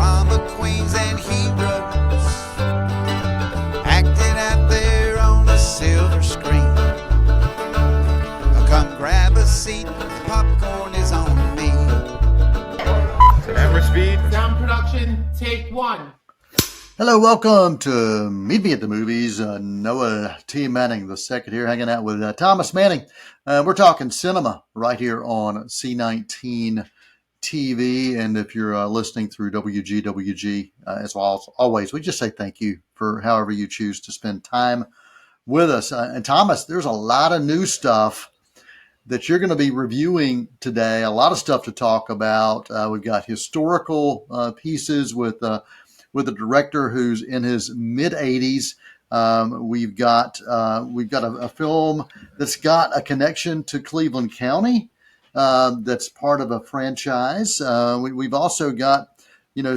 drama queens and heroes acting out there on a silver screen. Come grab a seat, popcorn is on me. Camera speed. Sound production, take one. Hello, welcome to Meet Me at the Movies. Noel T. Manning the second here, hanging out with Thomas Manning. We're talking cinema right here on C19 TV. And if you're listening through WGWG, as well as always, we just say thank you for however you choose to spend time with us. And Thomas, there's a lot of new stuff that you're going to be reviewing today. A lot of stuff to talk about. We've got historical pieces with a director who's in his mid 80s. We've got a film that's got a connection to Cleveland County. That's part of a franchise. We've also got,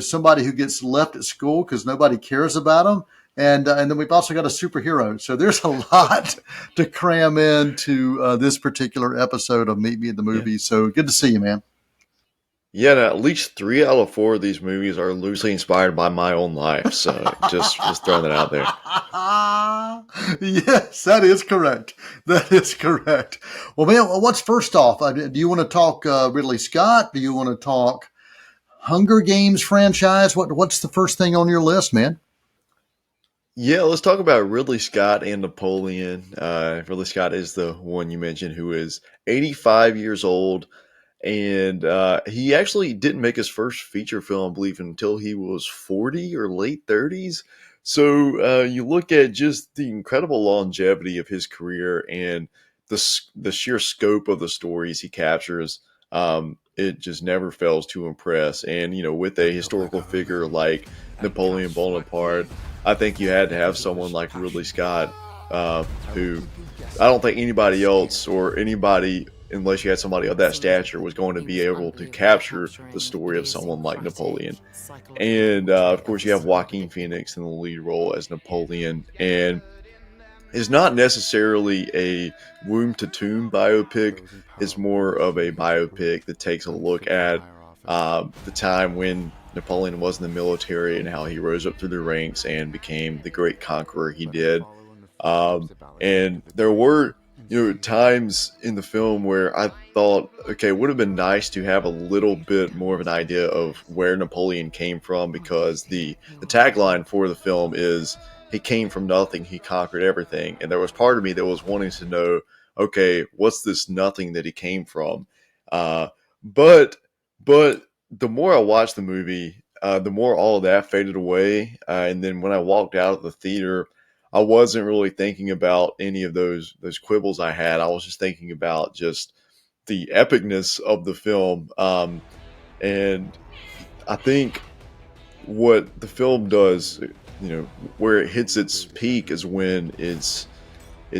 somebody who gets left at school because nobody cares about them. And then we've also got a superhero. So there's a lot to cram into this particular episode of Meet Me at the Movies. So good to see you, man. Yeah, and at least 3 out of 4 of these movies are loosely inspired by my own life. So just throwing that out there. Yes, that is correct. That is correct. Well, man, what's first off? Do you want to talk Ridley Scott? Do you want to talk Hunger Games franchise? What's the first thing on your list, man? Yeah, let's talk about Ridley Scott and Napoleon. Ridley Scott is the one you mentioned, who is 85 years old. And he actually didn't make his first feature film, I believe, until he was 40 or late 30s. So you look at just the incredible longevity of his career and the sheer scope of the stories he captures. It just never fails to impress. And, with a historical figure like Napoleon Bonaparte, I think you had to have someone like Ridley Scott, who I don't think anybody else or anybody, unless you had somebody of that stature, was going to be able to capture the story of someone like Napoleon. And, of course, you have Joaquin Phoenix in the lead role as Napoleon. And it's not necessarily a womb-to-tomb biopic. It's more of a biopic that takes a look at the time when Napoleon was in the military and how he rose up through the ranks and became the great conqueror he did. And there were times in the film where I thought, okay, it would have been nice to have a little bit more of an idea of where Napoleon came from, because the tagline for the film is, he came from nothing, he conquered everything. And there was part of me that was wanting to know, okay, what's this nothing that he came from? But the more I watched the movie, the more all of that faded away. And then when I walked out of the theater, I wasn't really thinking about any of those quibbles I had. I was just thinking about just the epicness of the film. And I think what the film does, where it hits its peak is when it's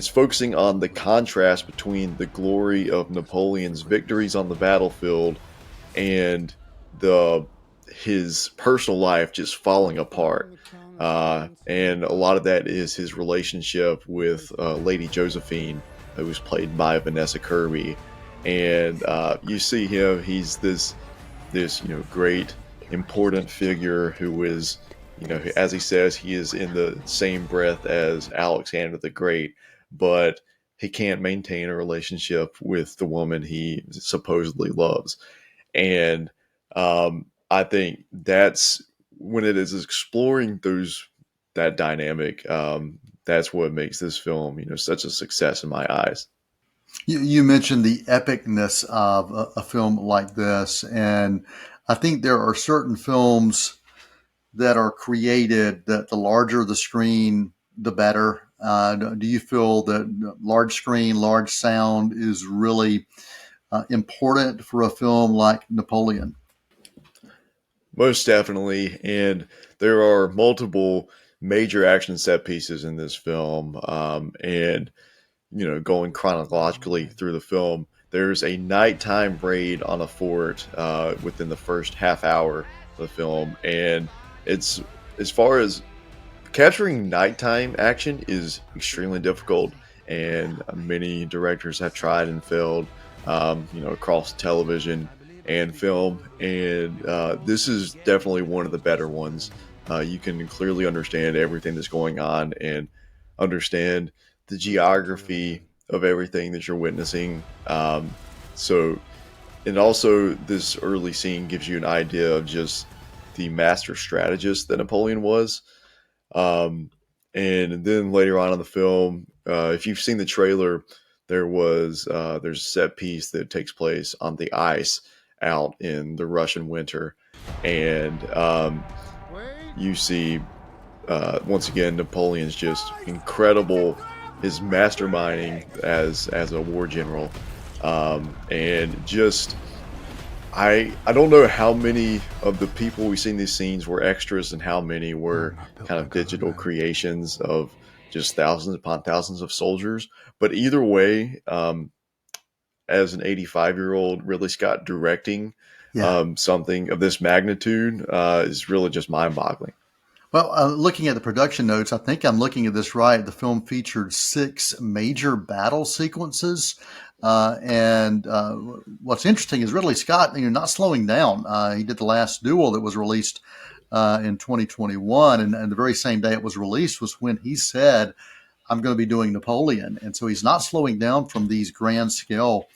focusing on the contrast between the glory of Napoleon's victories on the battlefield and his personal life just falling apart. And a lot of that is his relationship with Lady Josephine, who was played by Vanessa Kirby. And you see him, he's this great, important figure who is, as he says, he is in the same breath as Alexander the Great, but he can't maintain a relationship with the woman he supposedly loves. And I think that's when it is exploring that dynamic. That's what makes this film, such a success in my eyes. You mentioned the epicness of a film like this, and I think there are certain films that are created that the larger the screen, the better. Do you feel that large screen, large sound is really important for a film like Napoleon? Most definitely. And there are multiple major action set pieces in this film. And, going chronologically through the film, there's a nighttime raid on a fort within the first half hour of the film. And it's, as far as capturing nighttime action, is extremely difficult. And many directors have tried and failed, across television. and film, and this is definitely one of the better ones. You can clearly understand everything that's going on and understand the geography of everything that you're witnessing. So, and also this early scene gives you an idea of just the master strategist that Napoleon was. Um, and then later on in the film, if you've seen the trailer, there's a set piece that takes place on the ice out in the Russian winter, and you see once again Napoleon's just incredible, his masterminding as a war general, and just I don't know how many of the people we see in these scenes were extras and how many were kind of digital creations of just thousands upon thousands of soldiers. But either way, as an 85-year-old Ridley Scott directing Yeah. something of this magnitude is really just mind-boggling. Well, looking at the production notes, I think I'm looking at this right. The film featured 6 major battle sequences. And what's interesting is Ridley Scott, not slowing down. He did The Last Duel that was released in 2021. And the very same day it was released was when he said, I'm going to be doing Napoleon. And so he's not slowing down from these grand scale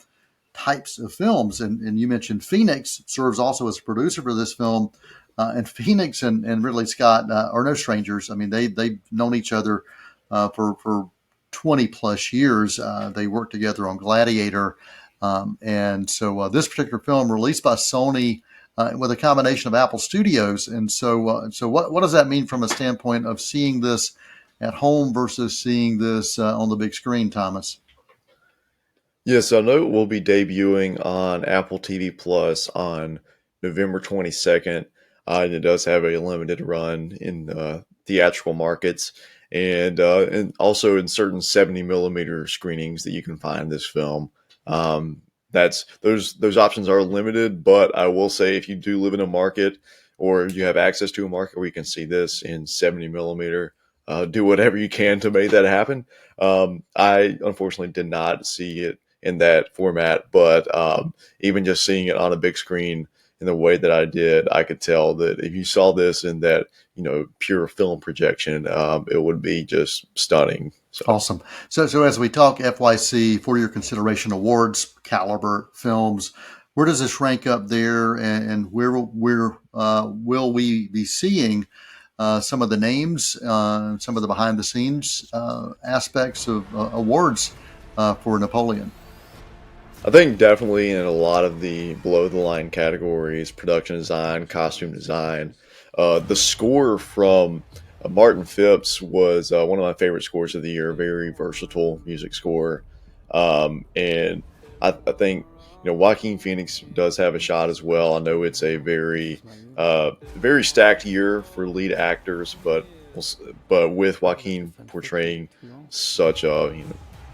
types of films. And you mentioned Phoenix serves also as a producer for this film. And Phoenix and Ridley Scott are no strangers. I mean, they've known each other for 20 plus years. They worked together on Gladiator. And so this particular film released by Sony with a combination of Apple Studios. And so what does that mean from a standpoint of seeing this at home versus seeing this on the big screen, Thomas? Yes, I know it will be debuting on Apple TV Plus on November 22nd. And it does have a limited run in theatrical markets, and also in certain 70 millimeter screenings that you can find this film. That's those options are limited, but I will say if you do live in a market or you have access to a market where you can see this in 70 millimeter, do whatever you can to make that happen. I unfortunately did not see it in that format, but even just seeing it on a big screen in the way that I did, I could tell that if you saw this in that, pure film projection, it would be just stunning. So. Awesome. So as we talk FYC for your consideration awards caliber films, where does this rank up there, and where will we be seeing some of the names, some of the behind the scenes aspects of awards for Napoleon? I think definitely in a lot of the below the line categories, production design, costume design, the score from Martin Phipps was one of my favorite scores of the year. Very versatile music score, and I think Joaquin Phoenix does have a shot as well. I know it's a very very stacked year for lead actors, but with Joaquin portraying such a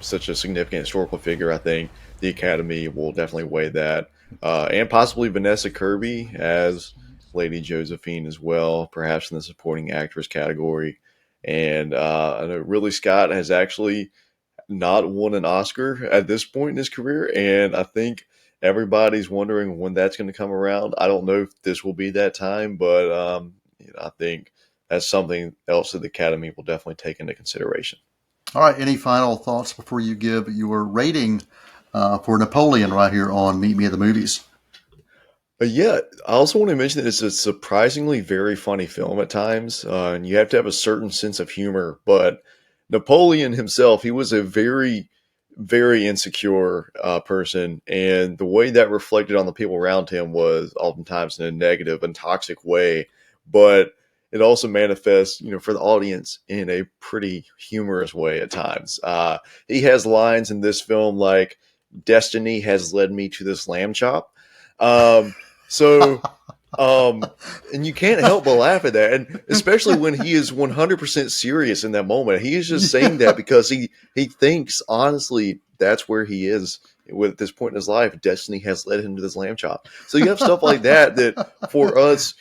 significant historical figure, I think the Academy will definitely weigh that, and possibly Vanessa Kirby as Lady Josephine as well, perhaps in the supporting actress category. And I know Ridley Scott has actually not won an Oscar at this point in his career, and I think everybody's wondering when that's going to come around. I don't know if this will be that time, but I think that's something else that the Academy will definitely take into consideration. All right. Any final thoughts before you give your rating for Napoleon right here on Meet Me at the Movies? Yeah, I also want to mention that it's a surprisingly very funny film at times, and you have to have a certain sense of humor. But Napoleon himself, he was a very, very insecure person, and the way that reflected on the people around him was oftentimes in a negative and toxic way. But it also manifests, for the audience in a pretty humorous way at times. He has lines in this film like, "Destiny has led me to this lamb chop." So, and you can't help but laugh at that, and especially when he is 100% serious in that moment. He is just saying that because he thinks honestly that's where he is with this point in his life. Destiny has led him to this lamb chop. So you have stuff like that for us,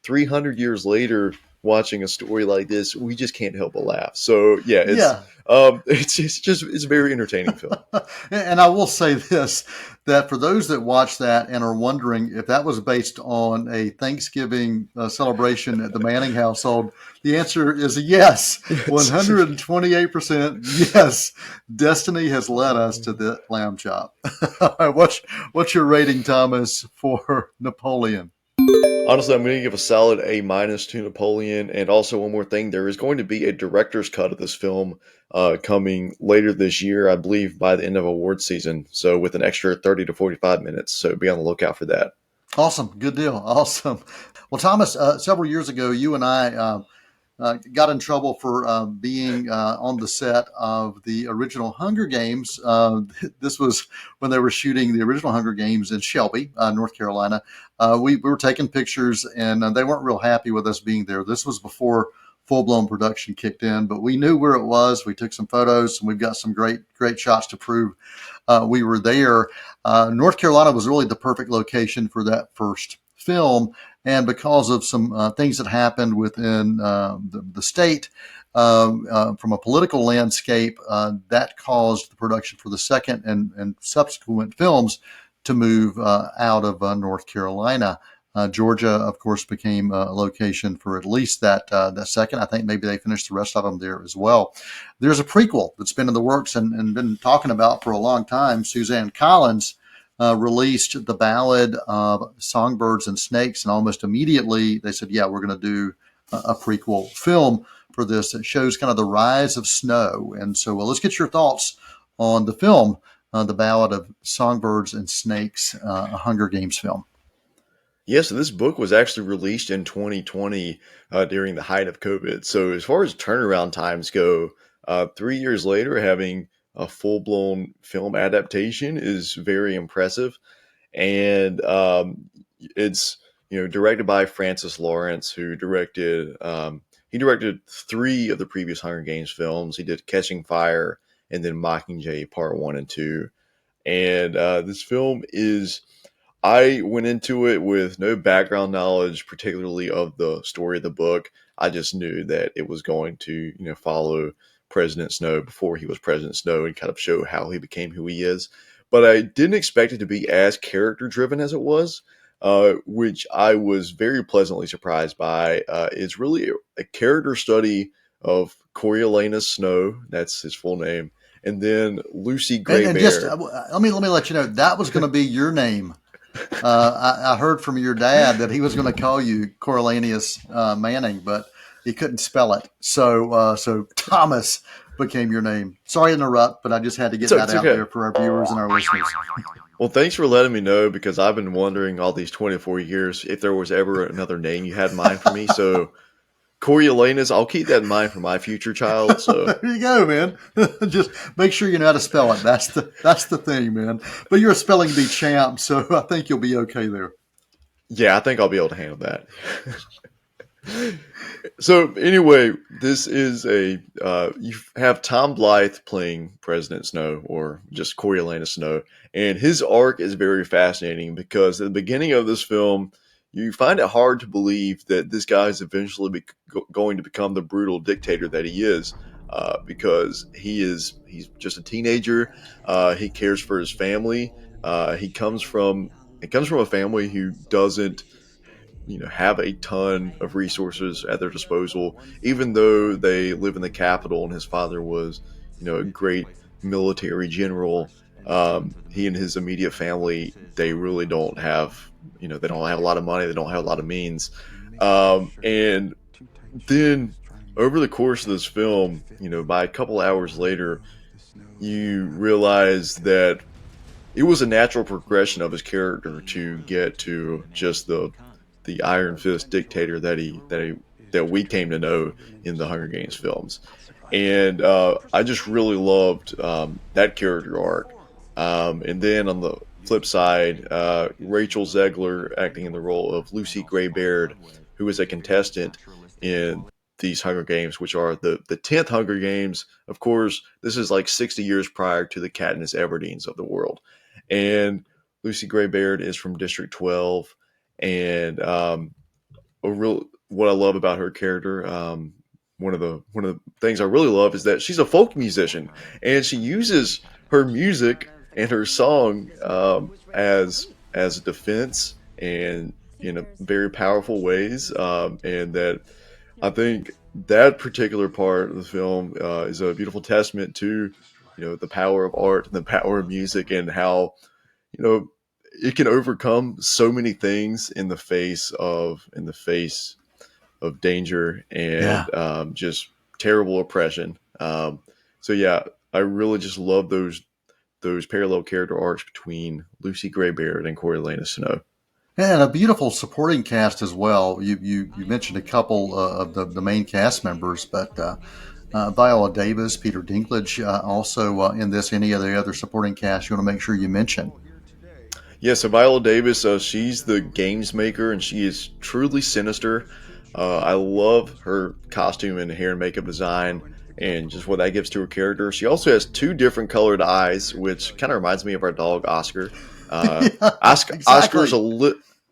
300 years later, watching a story like this, we just can't help but laugh. So yeah, Yeah. it's a very entertaining film. And I will say this, that for those that watch that and are wondering if that was based on a Thanksgiving celebration at the Manning household, the answer is yes, Yes. 128%. Yes, destiny has led us to the lamb chop. What's your rating, Thomas, for Napoleon? Honestly, I'm going to give a solid A minus to Napoleon. And also, one more thing, there is going to be a director's cut of this film coming later this year, I believe, by the end of award season. So, with an extra 30 to 45 minutes. So, be on the lookout for that. Awesome. Good deal. Awesome. Well, Thomas, several years ago, you and I got in trouble for being on the set of the original Hunger Games. This was when they were shooting the original Hunger Games in Shelby, North Carolina. We were taking pictures, and they weren't real happy with us being there. This was before full-blown production kicked in, but we knew where it was. We took some photos, and we've got some great shots to prove we were there. North Carolina was really the perfect location for that first film. And because of some things that happened within the state from a political landscape, that caused the production for the second and subsequent films to move out of North Carolina. Georgia, of course, became a location for at least that second. I think maybe they finished the rest of them there as well. There's a prequel that's been in the works and been talking about for a long time. Suzanne Collins released the Ballad of Songbirds and Snakes, and almost immediately they said, yeah, we're going to do a prequel film for this that shows kind of the rise of snow. And so let's get your thoughts on the film, the Ballad of Songbirds and Snakes, a Hunger Games film. Yeah, so this book was actually released in 2020 during the height of COVID. So as far as turnaround times go, 3 years later, having a full-blown film adaptation is very impressive. And it's directed by Francis Lawrence, who he directed 3 of the previous Hunger Games films. He did Catching Fire and then Mockingjay Part 1 and 2. And this film I went into it with no background knowledge, particularly of the story of the book. I just knew that it was going to, follow President Snow before he was President Snow and kind of show how he became who he is. But I didn't expect it to be as character driven as it was, which I was very pleasantly surprised by. It's really a character study of Coriolanus Snow, that's his full name, and then Lucy Graybeard. And just let me let you know that was going to be your name. I heard from your dad that he was going to call you Coriolanus Manning, but he couldn't spell it. So Thomas became your name. Sorry to interrupt, but I just had to get that out there for our viewers and our listeners. Well, thanks for letting me know, because I've been wondering all these 24 years if there was ever another name you had in mind for me. So Coriolanus, I'll keep that in mind for my future child. So there you go, man. Just make sure you know how to spell it. That's the thing, man. But you're a spelling bee champ, so I think you'll be okay there. Yeah, I think I'll be able to handle that. So anyway, this is you have Tom Blythe playing President Snow, or just Coriolanus Snow, and his arc is very fascinating because at the beginning of this film, you find it hard to believe that this guy is eventually going to become the brutal dictator that he is, because he's just a teenager. He cares for his family. He comes from a family who doesn't have a ton of resources at their disposal, even though they live in the capital and his father was a great military general. He and his immediate family, they really don't have they don't have a lot of money, they don't have a lot of means, and then over the course of this film, by a couple hours later, you realize that it was a natural progression of his character to get to just the Iron Fist dictator that we came to know in the Hunger Games films. And I just really loved that character arc. And then on the flip side, Rachel Zegler acting in the role of Lucy Graybeard, who is a contestant in these Hunger Games, which are the 10th Hunger Games. Of course, this is like 60 years prior to the Katniss Everdeens of the world. And Lucy Graybeard is from District 12, and what I love about her character. One of the things I really love is that she's a folk musician, and she uses her music and her song as a defense and in a very powerful ways. And that I think that particular part of the film is a beautiful testament to the power of art and the power of music and how you know it can overcome so many things in the face of danger Yeah. and just terrible oppression. So yeah, I really just love those parallel character arcs between Lucy Graybeard and Coriolanus Snow. And a beautiful supporting cast as well. You mentioned a couple of the main cast members, but Viola Davis, Peter Dinklage, also in this. Any of the other supporting cast you want to make sure you mention? Yeah, so Viola Davis, she's the games maker, and she is truly sinister. I love her costume and hair and makeup design, and just what that gives to her character. She also has two different colored eyes, which kind of reminds me of our dog Oscar. Yeah, Oscar exactly.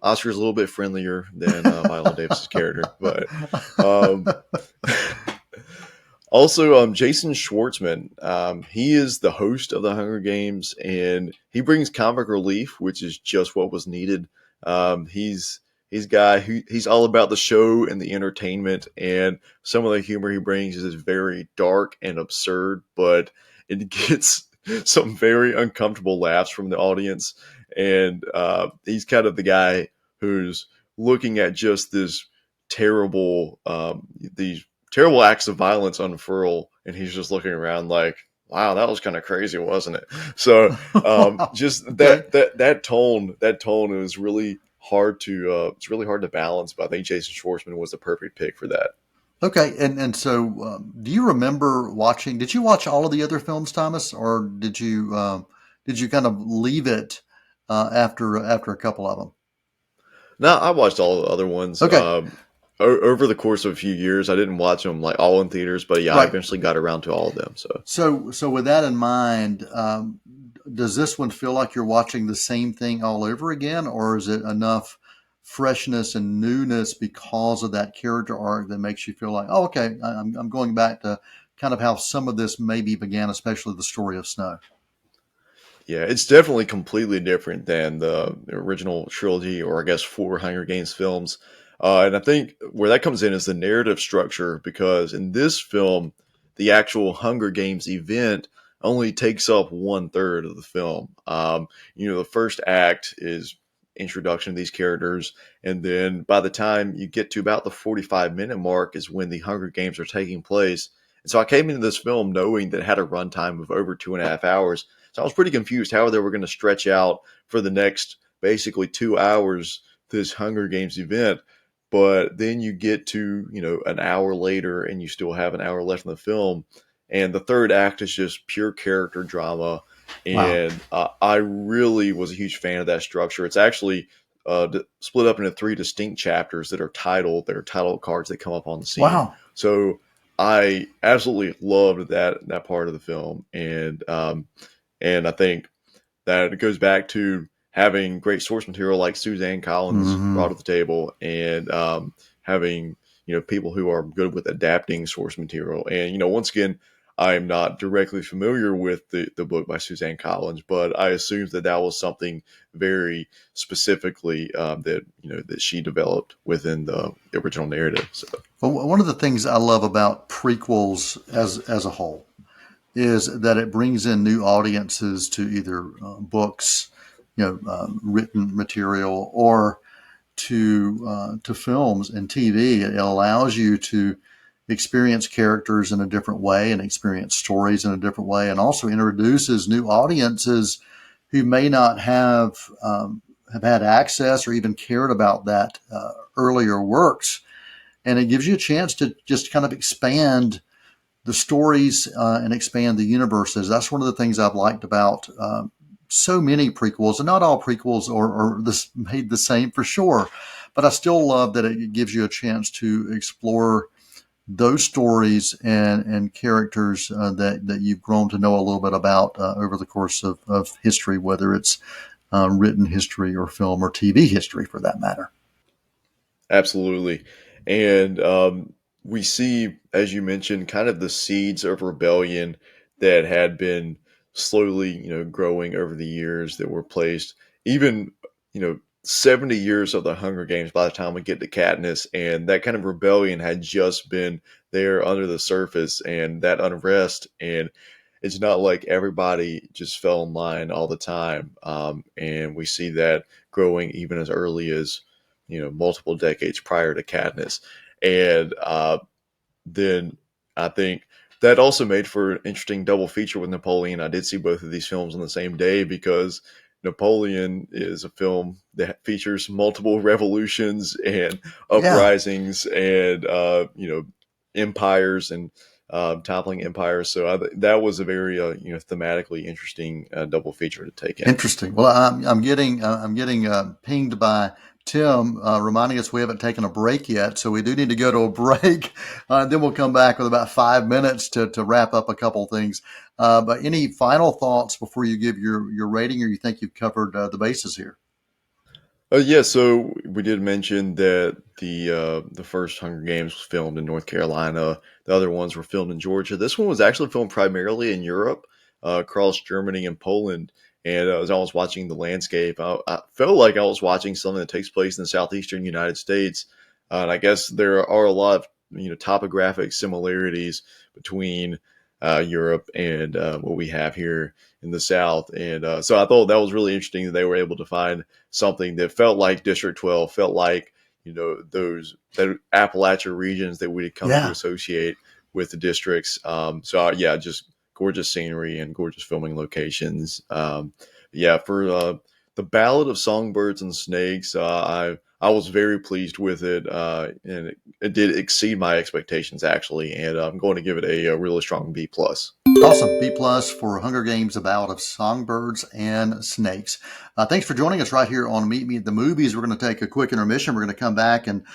Oscar's a little bit friendlier than Viola Davis's character, but um, also, Jason Schwartzman, he is the host of the Hunger Games, and he brings comic relief, which is just what was needed. He's a guy who he's all about the show and the entertainment, and some of the humor he brings is very dark and absurd, but it gets some very uncomfortable laughs from the audience. And he's kind of the guy who's looking at just this terrible, these terrible acts of violence unfurl, and he's just looking around like, wow, that was kind of crazy, wasn't it? So just Okay. that tone is really hard to it's really hard to balance, but I think Jason Schwartzman was the perfect pick for that. Okay, and so do you remember watching? Did you watch all of the other films, Thomas, or did you kind of leave it after a couple of them? Now I watched all the other ones Okay, over the course of a few years. I didn't watch them like all in theaters, but yeah, I right. eventually got around to all of them. So So with that in mind, does this one feel like you're watching the same thing all over again, or is it enough freshness and newness because of that character arc that makes you feel like, oh, okay, I'm going back to kind of how some of this maybe began, especially the story of Snow. yeah, it's definitely completely different than the original trilogy, or I guess four Hunger Games films. And I think where that comes in is the narrative structure, because in this film, the actual Hunger Games event only takes up one third of the film. The first act is introduction to these characters, and then by the time you get to about the 45-minute mark is when the Hunger Games are taking place. And so I came into this film knowing that it had a runtime of over 2.5 hours. So I was pretty confused how they were going to stretch out for the next basically 2 hours this Hunger Games event. But then you get to, an hour later and you still have an hour left in the film. And the third act is just pure character drama. Wow. And I really was a huge fan of that structure. It's actually split up into three distinct chapters that are title cards that come up on the scene. Wow. So I absolutely loved that part of the film. And I think that it goes back to having great source material like Suzanne Collins Hmm. brought to the table, and having people who are good with adapting source material. And once again, I am not directly familiar with the book by Suzanne Collins, but I assume that was something very specifically that she developed within the original narrative. So Well, one of the things I love about prequels as a whole is that it brings in new audiences to either books, written material, or to films and TV. It allows you to experience characters in a different way and experience stories in a different way, and also introduces new audiences who may not have had access or even cared about that earlier works. And it gives you a chance to just kind of expand the stories and expand the universes. That's one of the things I've liked about so many prequels, and not all prequels are this made the same for sure, but I still love that it gives you a chance to explore those stories and characters that you've grown to know a little bit about over the course of history, whether it's written history or film or TV history for that matter. absolutely. And we see, as you mentioned, kind of the seeds of rebellion that had been slowly, growing over the years that were placed, even, 70 years of the Hunger Games by the time we get to Katniss, and that kind of rebellion had just been there under the surface, and that unrest, and it's not like everybody just fell in line all the time. And we see that growing even as early as, multiple decades prior to Katniss. And then I think that also made for an interesting double feature with Napoleon. I did see both of these films on the same day because Napoleon is a film that features multiple revolutions and Yeah. uprisings and empires and toppling empires. So that was a very thematically interesting double feature to take in. Interesting. Well, I'm getting pinged by Tim reminding us we haven't taken a break yet, so we do need to go to a break. Then we'll come back with about 5 minutes to wrap up a couple of things. But any final thoughts before you give your rating, or you think you've covered the bases here? Yeah, so we did mention that the first Hunger Games was filmed in North Carolina. The other ones were filmed in Georgia. This one was actually filmed primarily in Europe, across Germany and Poland. And as I was watching the landscape, I felt like I was watching something that takes place in the southeastern United States. And I guess there are a lot of topographic similarities between Europe and what we have here in the South. And so I thought that was really interesting that they were able to find something that felt like District 12, felt like, those Appalachia regions that we'd come to associate with the districts. So just gorgeous scenery and gorgeous filming locations. For the Ballad of Songbirds and Snakes, I was very pleased with it, and it did exceed my expectations actually, and I'm going to give it a really strong B+. Awesome. B+ for Hunger Games, A Ballad of Songbirds and Snakes. Thanks for joining us right here on Meet Me at the Movies. We're going to take a quick intermission. We're going to come back and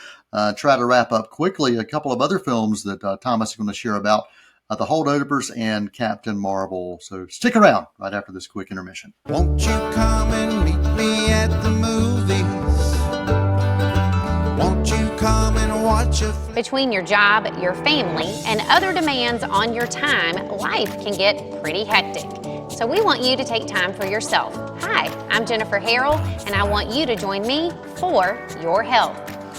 try to wrap up quickly a couple of other films that Thomas is going to share about, The Holdovers and Captain Marvel. So stick around right after this quick intermission. Won't you come and meet me at the movies? Won't you come and watch a flick? Between your job, your family, and other demands on your time, life can get pretty hectic. So we want you to take time for yourself. Hi, I'm Jennifer Harrell, and I want you to join me for your health.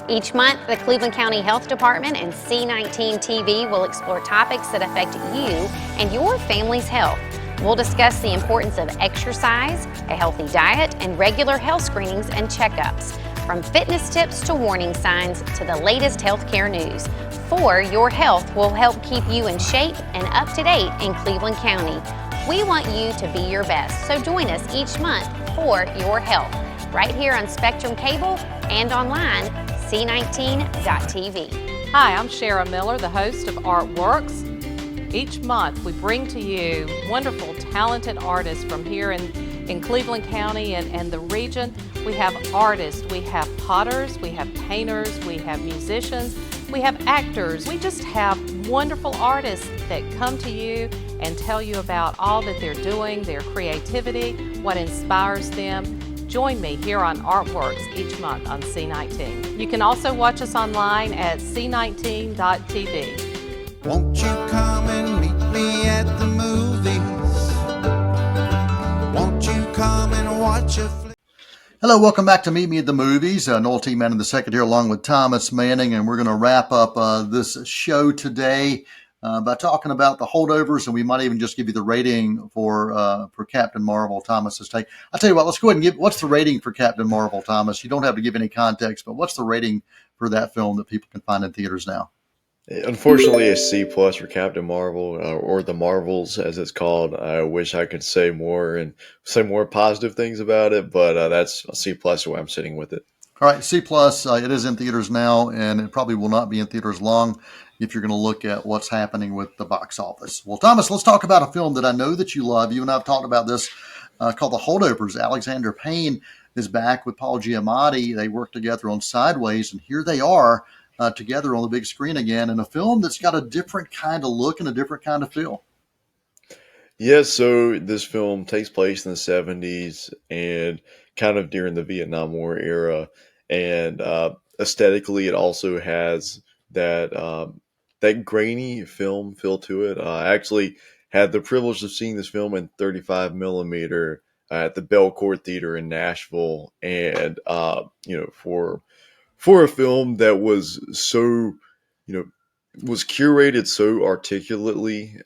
Each month, the Cleveland County Health Department and C19 TV will explore topics that affect you and your family's health. We'll discuss the importance of exercise, a healthy diet, and regular health screenings and checkups. From fitness tips to warning signs to the latest healthcare news. For Your Health will help keep you in shape and up to date in Cleveland County. We want you to be your best, so join us each month for Your Health, right here on Spectrum Cable and online, C19.TV. Hi, I'm Shara Miller, the host of Artworks. Each month we bring to you wonderful, talented artists from here in Cleveland County and the region. We have artists, we have potters, we have painters, we have musicians, we have actors. We just have wonderful artists that come to you and tell you about all that they're doing, their creativity, what inspires them. Join me here on Artworks each month on C19. You can also watch us online at C19.TV. Won't you come and meet me at the movies? Won't you come and watch a flick? Hello, welcome back to Meet Me at the Movies. Noel T. Manning II here along with Thomas Manning, and we're going to wrap up this show today by talking about The Holdovers, and we might even just give you the rating for Captain Marvel, Thomas's take. I'll tell you what, let's go ahead and what's the rating for Captain Marvel, Thomas? You don't have to give any context, but what's the rating for that film that people can find in theaters now? Unfortunately, a C+ for Captain Marvel, or the Marvels as it's called. I wish I could say more and say more positive things about it, but that's a C+ where I'm sitting with it. All right, C+, it is in theaters now, and it probably will not be in theaters long if you're going to look at what's happening with the box office. Well, Thomas, let's talk about a film that I know that you love. You and I have talked about this, called The Holdovers. Alexander Payne is back with Paul Giamatti. They worked together on Sideways, and here they are together on the big screen again in a film that's got a different kind of look and a different kind of feel. Yeah, so this film takes place in the 70s and kind of during the Vietnam War era. And aesthetically, it also has that grainy film feel to it. I actually had the privilege of seeing this film in 35 millimeter at the Belcourt Theater in Nashville, and for a film that was so, was curated so articulately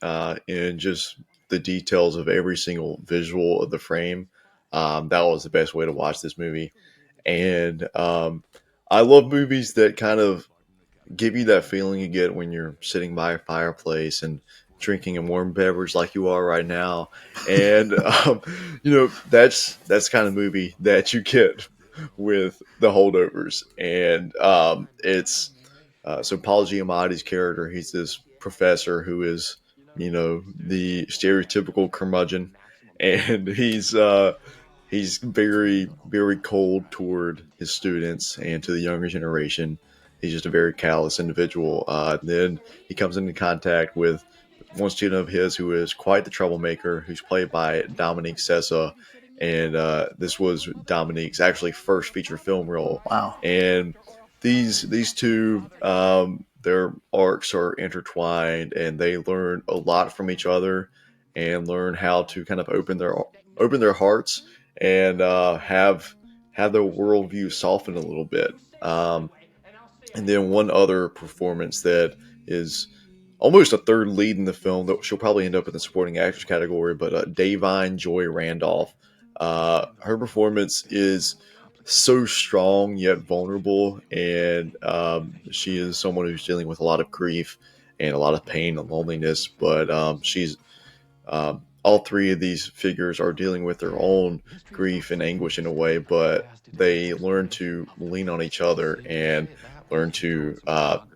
in just the details of every single visual of the frame. That was the best way to watch this movie. And I love movies that kind of give you that feeling you get when you're sitting by a fireplace and drinking a warm beverage like you are right now. And, that's the kind of movie that you get with the Holdovers. And it's so Paul Giamatti's character, he's this professor who is, the stereotypical curmudgeon. And he's very, very cold toward his students and to the younger generation. He's just a very callous individual. Then he comes into contact with one student of his who is quite the troublemaker, who's played by Dominique Sessa. And this was Dominique's actually first feature film role. Wow. And these two, their arcs are intertwined, and they learn a lot from each other, and learn how to kind of open their hearts and have their worldview soften a little bit. And then one other performance that is almost a third lead in the film, that she'll probably end up in the supporting actress category, but Davine Joy Randolph. Her performance is so strong yet vulnerable, and she is someone who's dealing with a lot of grief and a lot of pain and loneliness, but she's all three of these figures are dealing with their own grief and anguish in a way, but they learn to lean on each other and learn to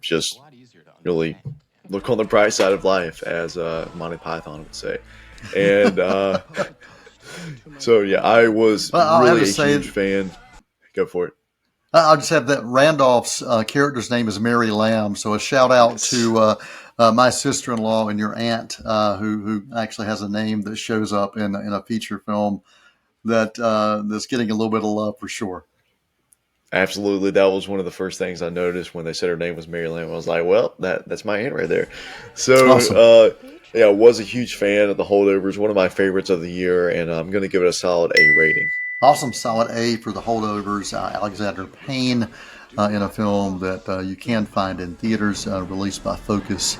just really look on the bright side of life, as Monty Python would say. And so, yeah, I was really a huge fan. Go for it. I'll just have that Randolph's character's name is Mary Lamb. So a shout out to my sister-in-law and your aunt, who actually has a name that shows up in a feature film that's getting a little bit of love for sure. Absolutely. That was one of the first things I noticed when they said her name was Mary Lamb. I was like, well, that's my aunt right there. So, awesome. I was a huge fan of the Holdovers, one of my favorites of the year, and I'm going to give it a solid A rating. Awesome. Solid A for the Holdovers. Alexander Payne in a film that you can find in theaters, released by Focus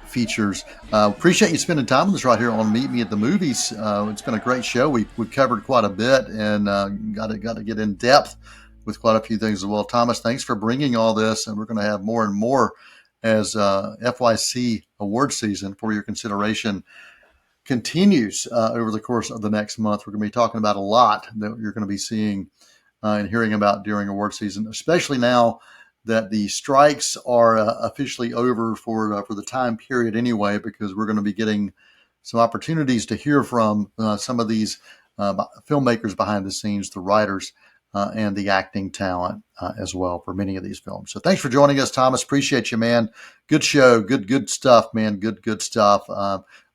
Features. Appreciate you spending time with us right here on Meet Me at the Movies. It's been a great show. We've covered quite a bit and got to get in depth with quite a few things as well. Thomas, thanks for bringing all this, and we're going to have more and more as FYC award season for your consideration continues over the course of the next month. We're going to be talking about a lot that you're going to be seeing and hearing about during award season, especially now that the strikes are officially over for the time period anyway, because we're going to be getting some opportunities to hear from some of these filmmakers behind the scenes, the writers, and the acting talent as well for many of these films. So thanks for joining us, Thomas. Appreciate you, man. Good show. Good stuff, man. Good stuff.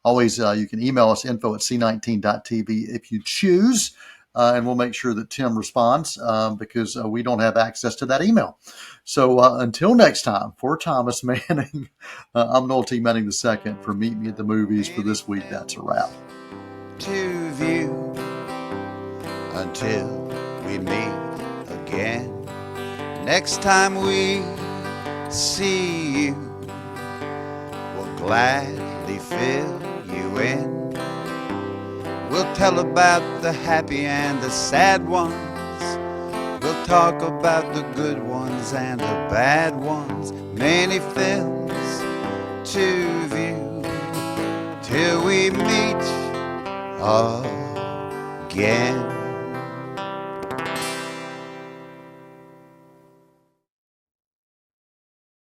Always, you can email us info@c19.tv if you choose, and we'll make sure that Tim responds because we don't have access to that email. So until next time, for Thomas Manning, I'm Noel T. Manning II for Meet Me at the Movies for this week. That's a wrap. To view until we meet again. Next time we see you, we'll gladly fill you in. We'll tell about the happy and the sad ones. We'll talk about the good ones and the bad ones. Many films to view till we meet again.